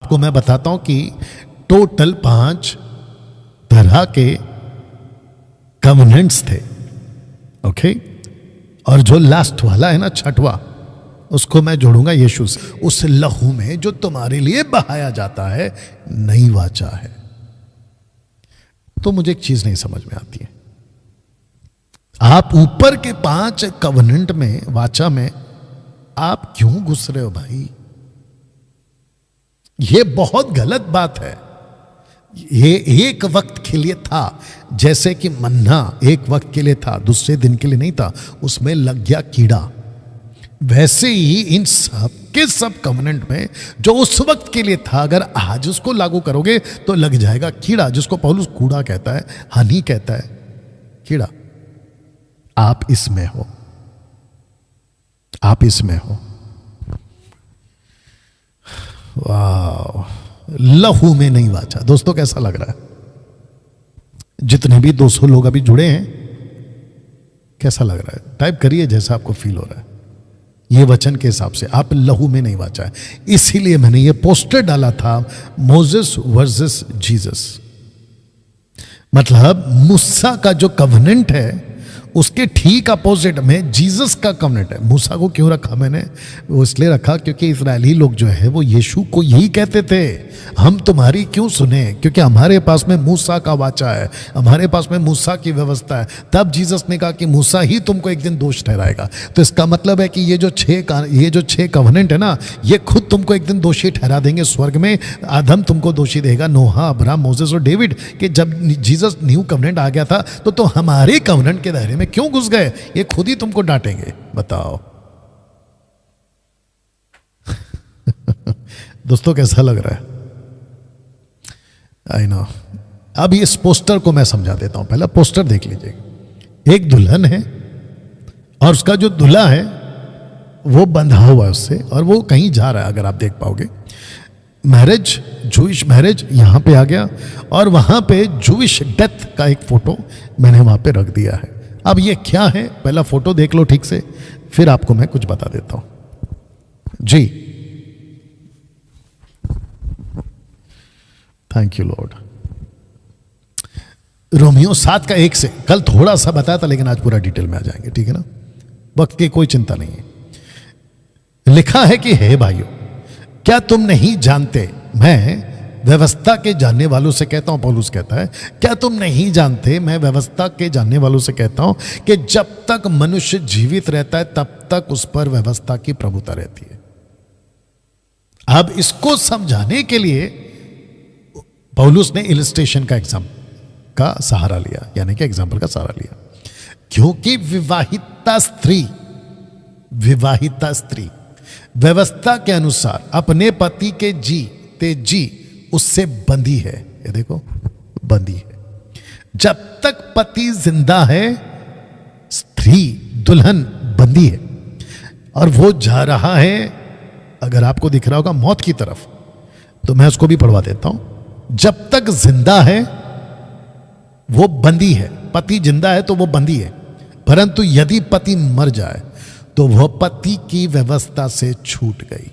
आपको मैं बताता हूं कि टोटल 5 तरह के कवनेंट्स थे। ओके, और जो लास्ट वाला है ना, छठवा, उसको मैं जोड़ूंगा यीशु से। उस लहू में जो तुम्हारे लिए बहाया जाता है नई वाचा है। तो मुझे एक चीज नहीं समझ में आती है, आप ऊपर के 5 कवनेंट में, वाचा में आप क्यों घुस रहे हो भाई? यह बहुत गलत बात है। ये एक वक्त के लिए था, जैसे कि मन्ना एक वक्त के लिए था, दूसरे दिन के लिए नहीं था, उसमें लग गया कीड़ा। वैसे ही इन सब के सब कवनेंट में जो उस वक्त के लिए था, अगर आज उसको लागू करोगे तो लग जाएगा कीड़ा, जिसको पौलुस कूड़ा कहता है, हनी कहता है, कीड़ा। आप इसमें हो, आप इसमें हो। वाह, लहू में नहीं वाचा। दोस्तों कैसा लग रहा है? जितने भी 200 लोग अभी जुड़े हैं, कैसा लग रहा है? टाइप करिए जैसा आपको फील हो रहा है। ये वचन के हिसाब से आप लहू में नहीं वाचा है। इसीलिए मैंने ये पोस्टर डाला था, मोसेस वर्सेस जीसस। मतलब मूसा का जो कवनेंट है उसके ठीक अपोजिट में जीसस का कवनेंट है। मूसा को क्यों रखा मैंने? वो इसलिए रखा क्योंकि इस्राएली लोग जो है वो यीशु को यही कहते थे, हम तुम्हारी क्यों सुने, क्योंकि हमारे पास में मूसा का वाचा है, हमारे पास में मूसा की व्यवस्था है। तब जीसस ने कहा कि मूसा ही तुमको एक दिन दोष ठहराएगा। तो इसका मतलब है कि ये जो 6 कवनेंट है ना, ये खुद तुमको एक दिन दोषी ठहरा देंगे स्वर्ग में। आदम तुमको दोषी देगा, नोहा, अब्राहम, मोसेस और डेविड, कि जब जीसस न्यू कवनेंट आ गया था तो हमारे कवनेंट के दायरे में क्यों घुस गए, ये खुद ही तुमको डांटेंगे। बताओ दोस्तों कैसा लग रहा है? I know. अब इस पोस्टर को मैं समझा देता हूं। पहला पोस्टर देख लीजिए। एक दुल्हन है और उसका जो दूल्हा है वो बंधा हुआ है उससे, और वो कहीं जा रहा है, अगर आप देख पाओगे। मैरिज, जूइश मैरिज यहां पे आ गया, और वहां पे जूइश डेथ का एक फोटो मैंने वहां पे रख दिया है। अब ये क्या है, पहला फोटो देख लो ठीक से, फिर आपको मैं कुछ बता देता हूं जी। Thank you Lord. रोमियो 7:1 से, कल थोड़ा सा बताया था लेकिन आज पूरा डिटेल में आ जाएंगे, ठीक है ना? वक्त की कोई चिंता नहीं है। लिखा है कि हे भाइयों, क्या तुम नहीं जानते, मैं व्यवस्था के जानने वालों से कहता हूं, पौलुस कहता है, क्या तुम नहीं जानते, मैं व्यवस्था के जानने वालों से कहता हूं कि जब तक मनुष्य जीवित रहता है तब तक उस पर व्यवस्था की प्रभुता रहती है। अब इसको समझाने के लिए पौलुस ने इलस्ट्रेशन का एग्जाम्पल का सहारा लिया, यानी कि एग्जाम्पल का सहारा लिया, क्योंकि विवाहिता स्त्री व्यवस्था के अनुसार अपने पति के जी उससे बंधी है। ये देखो, बंधी है। जब तक पति जिंदा है, स्त्री, दुल्हन बंधी है, और वो जा रहा है, अगर आपको दिख रहा होगा, मौत की तरफ। तो मैं उसको भी पढ़वा देता हूं। जब तक जिंदा है वो बंदी है, पति जिंदा है तो वो बंदी है, परंतु यदि पति मर जाए तो वह पति की व्यवस्था से छूट गई।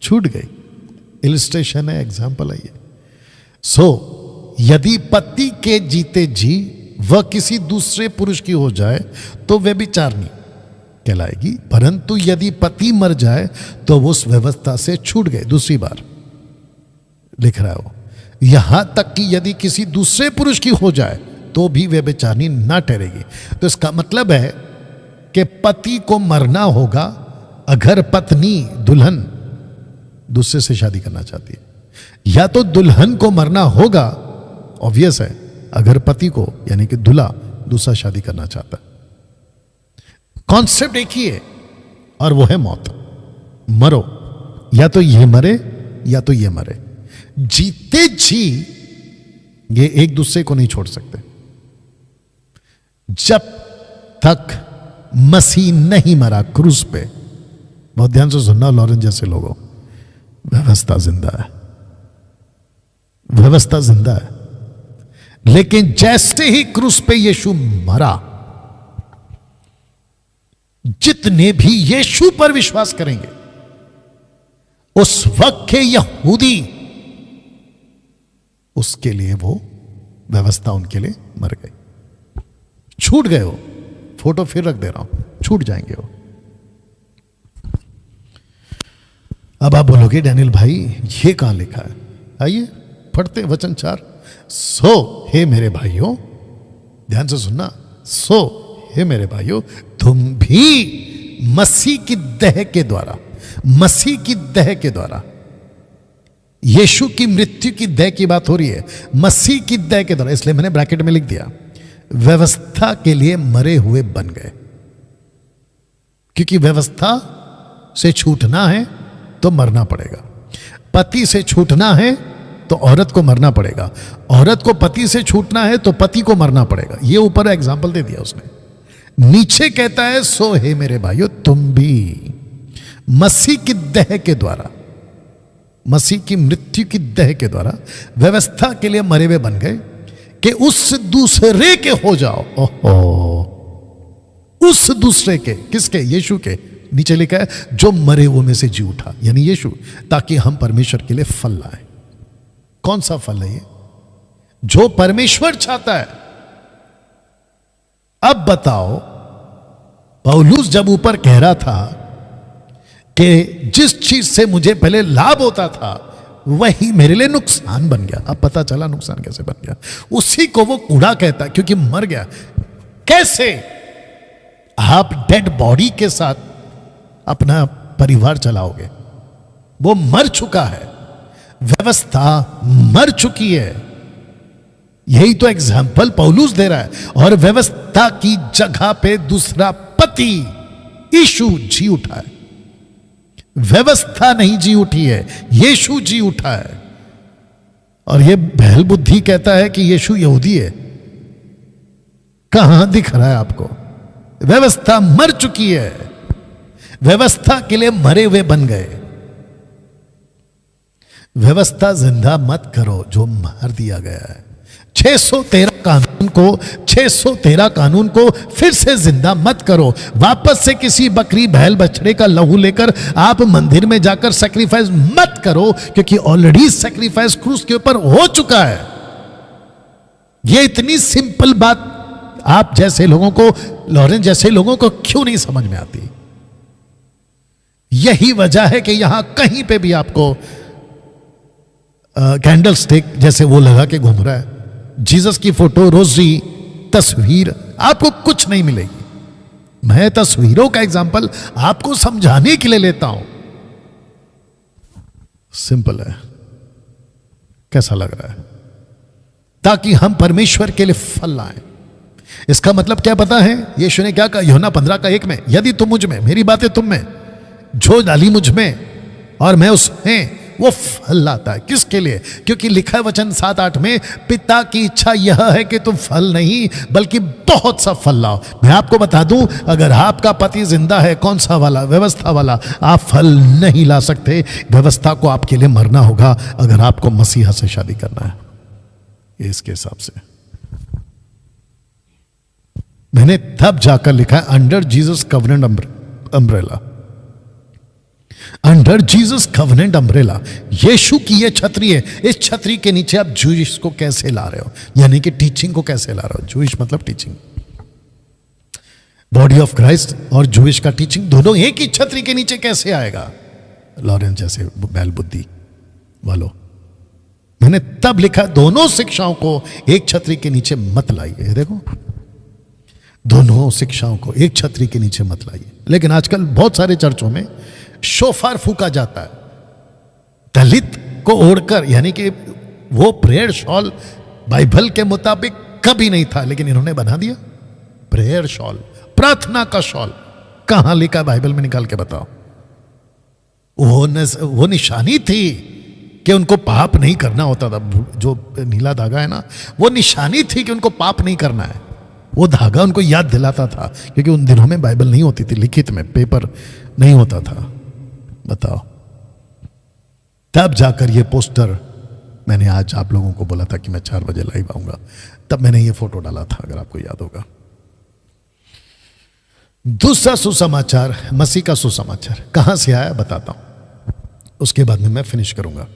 छूट गई। इलस्ट्रेशन है, एग्जाम्पल है ये। सो यदि पति के जीते जी वह किसी दूसरे पुरुष की हो जाए तो वे व्यभिचारिणी कहलाएगी, परंतु यदि पति मर जाए तो वो उस व्यवस्था से छूट गए। दूसरी बार लिख रहा है वो, यहां तक कि यदि किसी दूसरे पुरुष की हो जाए तो भी वे व्यभिचारिणी ना ठहरेगी। तो इसका मतलब है कि पति को मरना होगा अगर पत्नी, दुल्हन दूसरे से शादी करना चाहती है, या तो दुल्हन को मरना होगा, ऑब्वियस है, अगर पति को यानी कि दूल्हा दूसरा शादी करना चाहता है। कॉन्सेप्ट एक ही है, और वो है मौत। मरो, या तो ये मरे या तो ये मरे। जीते जी ये एक दूसरे को नहीं छोड़ सकते। जब तक मसीह नहीं मरा क्रूस पे, बहुत ध्यान से सुनना लॉरेंस जैसे लोगों, व्यवस्था जिंदा है, व्यवस्था जिंदा है। लेकिन जैसे ही क्रूस पे यीशु मरा, जितने भी यीशु पर विश्वास करेंगे, उस वक्त के यहूदी, उसके लिए वो व्यवस्था उनके लिए मर गई। छूट गए हो, फोटो फिर रख दे रहा हूं, छूट जाएंगे वो। अब आप बोलोगे डैनियल भाई ये कहां लिखा है? आइए पढ़ते वचन 4। सो हे मेरे भाइयों, ध्यान से सुनना, सो हे मेरे भाइयों, तुम भी मसीह की देह के द्वारा, मसीह की देह के द्वारा, यीशु की मृत्यु की देह की बात हो रही है, मसीह की देह के द्वारा, इसलिए मैंने ब्रैकेट में लिख दिया, व्यवस्था के लिए मरे हुए बन गए। क्योंकि व्यवस्था से छूटना है तो मरना पड़ेगा, पति से छूटना है तो औरत को मरना पड़ेगा, औरत को पति से छूटना है तो पति को मरना पड़ेगा। ये ऊपर एग्जाम्पल दे दिया उसने। नीचे कहता है सो हे मेरे भाइयों, तुम भी मसीह की देह के द्वारा, मसीह की मृत्यु की देह के द्वारा व्यवस्था के लिए मरे हुए बन गए कि उस दूसरे के हो जाओ। ओहो, उस दूसरे के, किसके? यीशु के। नीचे लिखा है जो मरे हुए में से जी उठा, यानी यीशु, ताकि हम परमेश्वर के लिए फल लाए। कौन सा फल है ये? जो परमेश्वर चाहता है। अब बताओ, पौलुस जब ऊपर कह रहा था कि जिस चीज से मुझे पहले लाभ होता था वही मेरे लिए नुकसान बन गया। अब पता चला नुकसान कैसे बन गया। उसी को वो कूड़ा कहता, क्योंकि मर गया। कैसे? आप डेड बॉडी के साथ अपना परिवार चलाओगे? वो मर चुका है, व्यवस्था मर चुकी है। यही तो एग्जाम्पल पौलुस दे रहा है। और व्यवस्था की जगह पे दूसरा पति यीशु जी उठा है। व्यवस्था नहीं जी उठी है, यीशु जी उठा है। और ये बहल बुद्धि कहता है कि यीशु यहूदी है। कहां दिख रहा है आपको? व्यवस्था मर चुकी है, व्यवस्था के लिए मरे हुए बन गए। व्यवस्था जिंदा मत करो जो मार दिया गया है। 613 कानून को फिर से जिंदा मत करो। वापस से किसी बकरी बैल बछड़े का लहू लेकर आप मंदिर में जाकर सैक्रिफाइस मत करो, क्योंकि ऑलरेडी सैक्रिफाइस क्रूस के ऊपर हो चुका है। यह इतनी सिंपल बात आप जैसे लोगों को, लॉरेंस जैसे लोगों को क्यों नहीं समझ में आती? यही वजह है कि यहां कहीं पे भी आपको कैंडल स्टिक जैसे वो लगा के घूम रहा है, जीसस की फोटो, रोजरी, तस्वीर, आपको कुछ नहीं मिलेगी। मैं तस्वीरों का एग्जांपल आपको समझाने के लिए लेता हूं। सिंपल है। कैसा लग रहा है? ताकि हम परमेश्वर के लिए फल लाएं। इसका मतलब क्या पता है? यीशु ने क्या कहा यूहन्ना 15:1 में? यदि तुम मुझ में, मेरी बातें तुम में, जो डाली मुझ में और मैं उसमें, वो फल लाता है। किसके लिए? क्योंकि लिखा है वचन 7-8 में, पिता की इच्छा यह है कि तुम फल नहीं बल्कि बहुत सा फल लाओ। मैं आपको बता दूं, अगर आपका पति जिंदा है, कौन सा वाला? व्यवस्था वाला, आप फल नहीं ला सकते। व्यवस्था को आपके लिए मरना होगा अगर आपको मसीहा से शादी करना है। ये इसके हिसाब से मैंने तब जाकर लिखा है under Jesus covenant umbrella, under Jesus covenant umbrella. यीशु की ये छतरी है। इस छतरी के नीचे आप जूइश को कैसे ला रहे हो, यानी कि टीचिंग को कैसे ला रहे हो? जूइश मतलब टीचिंग, बॉडी ऑफ क्राइस्ट और जूइश का टीचिंग दोनों एक ही छतरी के नीचे कैसे आएगा? लॉरेंस जैसे बैल बुद्धि वालों, मैंने तब लिखा दोनों शिक्षाओं को एक छतरी के नीचे मत लाइए। देखो, दोनों शिक्षाओं को एक छतरी के नीचे मत लाइए। लेकिन आजकल बहुत सारे चर्चों में शोफार फूका जाता है दलित को ओढ़कर, यानी कि वो प्रेयर शॉल बाइबल के मुताबिक कभी नहीं था, लेकिन इन्होंने बना दिया प्रेयर शॉल, प्रार्थना का शॉल। कहां लिखा बाइबल में? निकाल के बताओ। वो निशानी थी कि उनको पाप नहीं करना होता था। जो नीला धागा है ना, वो निशानी थी कि उनको पाप नहीं करना है। वो धागा उनको याद दिलाता था, क्योंकि उन दिनों में बाइबल नहीं होती थी, लिखित में, पेपर नहीं होता था। बताओ, तब जाकर ये पोस्टर, मैंने आज आप लोगों को बोला था कि मैं 4 बजे लाइव आऊंगा, तब मैंने ये फोटो डाला था, अगर आपको याद होगा। दूसरा सुसमाचार, मसीह का सुसमाचार कहां से आया बताता हूं, उसके बाद में मैं फिनिश करूंगा।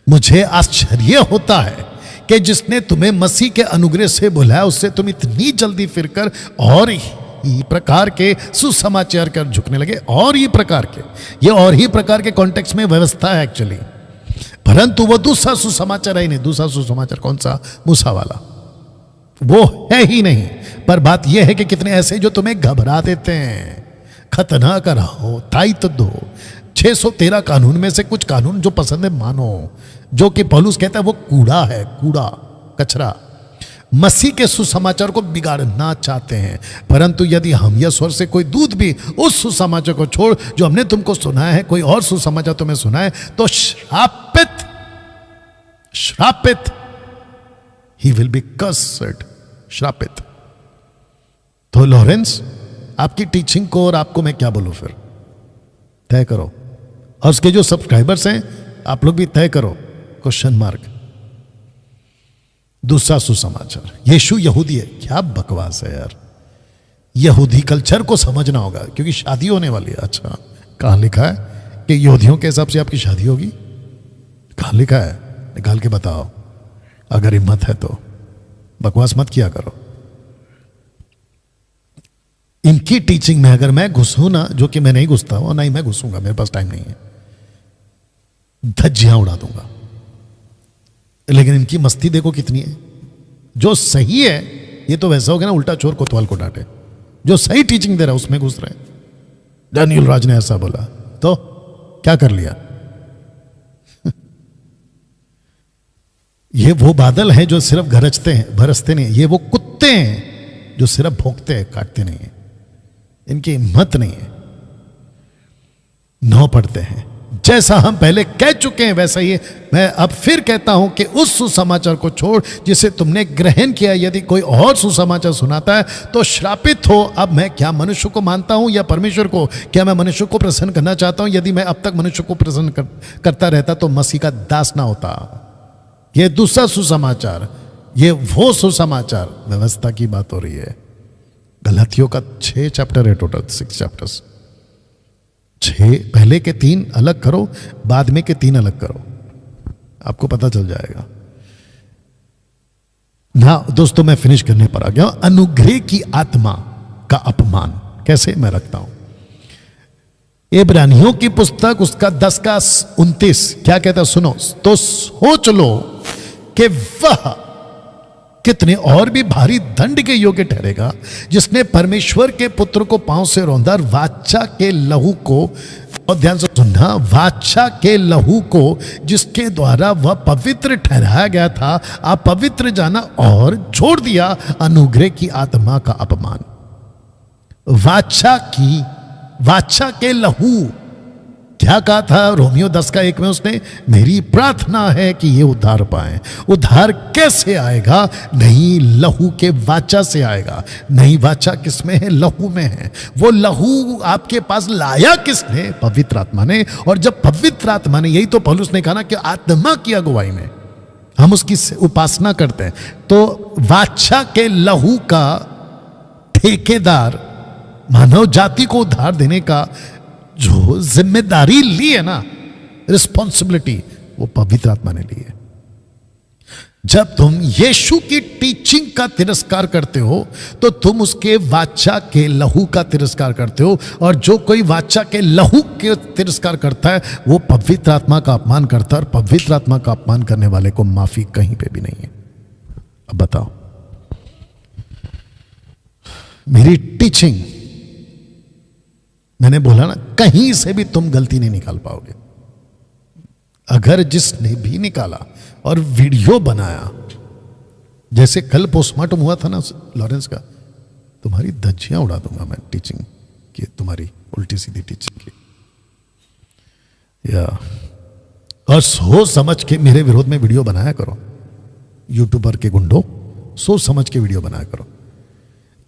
मुझे आश्चर्य होता है कि जिसने तुम्हें मसीह के अनुग्रह से बुलाया उससे तुम इतनी जल्दी फिरकर और ही प्रकार के सुसमाचार कर झुकने लगे। और ही प्रकार के, ये और ही प्रकार के कॉन्टेक्स्ट में व्यवस्था है एक्चुअली, परंतु वो दूसरा सुसमाचार है ही नहीं। दूसरा सुसमाचार कौन सा? मूसा वाला, वो है ही नहीं। पर बात यह है कि कितने ऐसे जो तुम्हें घबरा देते हैं, खतना कराओ, तायत दो, 613 कानून में से कुछ कानून जो पसंद है मानो, जो कि पौलुस कहता है वो कूड़ा है, कूड़ा कचरा। मसीह के सुसमाचार को बिगाड़ना चाहते हैं, परंतु यदि हम या स्वर से कोई दूत भी उस सुसमाचार को छोड़ जो हमने तुमको सुनाया है, कोई और सुसमाचार तुम्हें सुनाए, तो श्रापित, श्रापित, ही विल बी कर्स्ड, श्रापित। तो लॉरेंस, आपकी टीचिंग को और आपको मैं क्या बोलूं फिर? तय करो, और उसके जो सब्सक्राइबर्स हैं आप लोग भी तय करो, क्वेश्चन मार्क। दूसरा सुसमाचार, यीशु यहूदी है, क्या बकवास है यार। यहूदी कल्चर को समझना होगा क्योंकि शादी होने वाली है। अच्छा, कहां लिखा है कि यहूदियों के हिसाब से आपकी शादी होगी? कहां लिखा है? निकाल के बताओ, अगर हिम्मत है तो। बकवास मत किया करो। इनकी टीचिंग में अगर मैं घुसूं ना, जो कि मैं नहीं घुसता हूं, नहीं मैं घुसूंगा, मेरे पास टाइम नहीं है, धज्जियां उड़ा दूंगा। लेकिन इनकी मस्ती देखो कितनी है। जो सही है, ये तो वैसा हो गया ना उल्टा चोर कोतवाल को डांटे। जो सही टीचिंग दे रहा है उसमें घुस रहे हैं। डैनियल राज ने ऐसा बोला तो क्या कर लिया? ये वो बादल हैं जो सिर्फ गरजते हैं, बरसते नहीं। ये वो कुत्ते हैं जो सिर्फ भौंकते हैं, काटते नहीं है। इनकी हिम्मत नहीं है, नौ पढ़ते हैं। जैसा हम पहले कह चुके हैं वैसा ही मैं अब फिर कहता हूं कि उस सुसमाचार को छोड़ जिसे तुमने ग्रहण किया। यदि कोई और सुसमाचार सुनाता है तो श्रापित हो। अब मैं क्या मनुष्य को मानता हूं या परमेश्वर को? क्या मैं मनुष्य को प्रसन्न करना चाहता हूं? यदि मैं अब तक मनुष्य को प्रसन्न करता रहता तो मसीह का दास ना होता। यह दूसरा सुसमाचार, ये वो सुसमाचार, व्यवस्था की बात हो रही है। गलातियों का 6 चैप्टर है टोटल, 6 चैप्टर्स। 6 पहले के 3 अलग करो, बाद में के 3 अलग करो, आपको पता चल जाएगा ना। दोस्तों, मैं फिनिश करने पर आ गया। अनुग्रह की आत्मा का अपमान कैसे मैं रखता हूं। इब्रानियों की पुस्तक उसका 10 का 29 क्या कहता है सुनो। तो सोच लो कि वह कितने और भी भारी दंड के योग्य ठहरेगा जिसने परमेश्वर के पुत्र को पांव से रौंदा और वाचा के लहू को, और ध्यान से सुनना, वाचा के लहू को जिसके द्वारा वह पवित्र ठहराया गया था, आप पवित्र जाना और छोड़ दिया अनुग्रह की आत्मा का अपमान। वाचा के लहू क्या कहा था रोमियो 10 का 1 में उसने? मेरी प्रार्थना है कि ये उद्धार पाए। उद्धार कैसे आएगा? नहीं लहू के वाचा से आएगा। नहीं वाचा किसमें है? लहू में है। वो लहू आपके पास लाया किसने? पवित्र आत्मा ने। और जब पवित्र आत्मा ने, यही तो पौलुस ने कहा ना कि आत्मा की अगुवाई में हम उसकी उपासना करते हैं। तो वाचा के लहू का ठेकेदार, मानव जाति को उद्धार देने का जो जिम्मेदारी ली है ना, रिस्पॉन्सिबिलिटी, वो पवित्र आत्मा ने ली है। जब तुम यीशु की टीचिंग का तिरस्कार करते हो तो तुम उसके वाचा के लहू का तिरस्कार करते हो, और जो कोई वाचा के लहू के तिरस्कार करता है वो पवित्र आत्मा का अपमान करता है, और पवित्र आत्मा का अपमान करने वाले को माफी कहीं पे भी नहीं है। अब बताओ, मेरी टीचिंग, मैंने बोला ना, कहीं से भी तुम गलती नहीं निकाल पाओगे। अगर जिसने भी निकाला और वीडियो बनाया, जैसे कल पोस्टमार्टम हुआ था ना लॉरेंस का, तुम्हारी धज्जियां उड़ा दूंगा मैं टीचिंग की, तुम्हारी उल्टी सीधी टीचिंग की। या और सोच समझ के मेरे विरोध में वीडियो बनाया करो। यूट्यूबर के गुंडों, सोच समझ के वीडियो बनाया करो,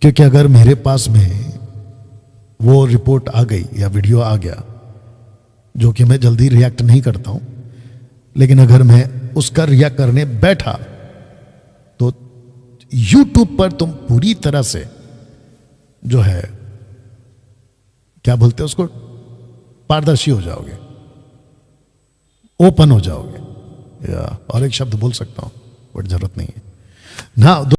क्योंकि अगर मेरे पास में वो रिपोर्ट आ गई या वीडियो आ गया, जो कि मैं जल्दी रिएक्ट नहीं करता हूं, लेकिन अगर मैं उसका रिएक्ट करने बैठा तो YouTube पर तुम पूरी तरह से जो है क्या बोलते हैं उसको, पारदर्शी हो जाओगे, ओपन हो जाओगे, या और एक शब्द बोल सकता हूं बट जरूरत नहीं है ना।